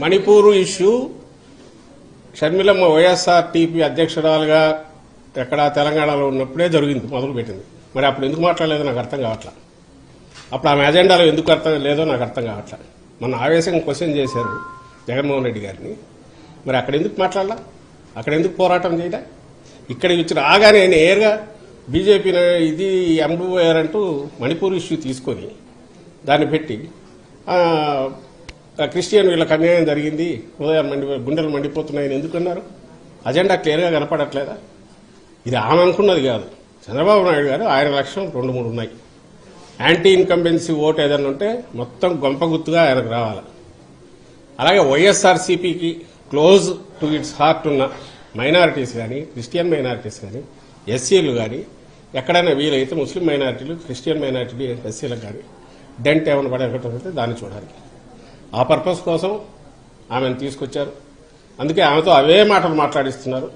Manipur issue షర్మిలమ్మ YSRTP అధ్యక్షురాలుగా ఎక్కడ తెలంగాణలో ఉన్నప్పుడే జరిగింది, మొదలుపెట్టింది. మరి అప్పుడు ఎందుకు మాట్లాడలేదో నాకు అర్థం కావట్లా. అప్పుడు ఆమె అజెండాలో ఎందుకు అర్థం లేదో నాకు అర్థం కావట్లా. మన ఆవేశంగా క్వశ్చన్ చేశారు జగన్మోహన్ రెడ్డి గారిని. మరి అక్కడ ఎందుకు మాట్లాడాల, అక్కడ ఎందుకు పోరాటం చేయలే? ఇక్కడ వచ్చి రాగానే నేరుగా బీజేపీ ఇది ఎంబూఆర్ అంటూ మణిపూర్ ఇష్యూ తీసుకొని దాన్ని పెట్టి క్రిస్టియన్ వీళ్ళకి అన్యాయం జరిగింది, గుండెలు మండిపోతున్నాయని ఎందుకన్నారు? అజెండా క్లియర్గా కనపడట్లేదా? ఇది ఆమె అనుకున్నది కాదు. చంద్రబాబు నాయుడు గారు ఆయన లక్ష్యం 2-3 ఉన్నాయి. యాంటీ ఇన్కంబెన్సీ ఓటు ఏదైనా ఉంటే మొత్తం గొంపగుత్తుగా ఆయనకు రావాలి. అలాగే వైఎస్ఆర్సీపీకి క్లోజ్ టు ఇట్స్ హార్ట్ ఉన్న మైనారిటీస్ కానీ, క్రిస్టియన్ మైనారిటీస్ కానీ, ఎస్సీలు కానీ, ఎక్కడైనా వీలైతే ముస్లిం మైనారిటీలు, క్రిస్టియన్ మైనారిటీలు, ఎస్సీలకు కానీ డెంట్ ఏమైనా పడకపోతే దాన్ని చూడాలి. ఆ పర్పస్ కోసం ఆమెను తీసుకొచ్చారు. అందుకే ఆమెతో అవే మాటలు మాట్లాడిస్తున్నారు,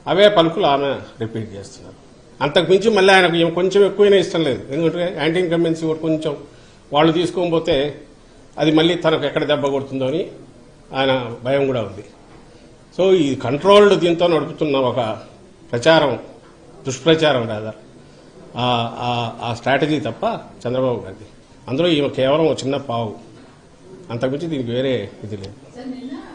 అవే పలుకులు ఆమె రిపీట్ చేస్తున్నారు. అంతకుమించి మళ్ళీ ఆయనకు కొంచెం ఎక్కువైనా ఇష్టం లేదు. ఎందుకంటే యాంటీ ఇన్కంబెన్సీ ఓటు కొంచెం వాళ్ళు తీసుకోకపోతే అది మళ్ళీ తనకు ఎక్కడ దెబ్బ కొడుతుందో అని ఆయన భయం కూడా ఉంది. సో ఈ కంట్రోల్డ్ దీంతో నడుపుతున్న ఒక ప్రచారం, దుష్ప్రచారం లేదా ఆ స్ట్రాటజీ తప్ప చంద్రబాబు గారిది. అందులో ఈమె కేవలం ఒక చిన్న పావు, అంతకుమించి దీనికి వేరే ఇది లేదు.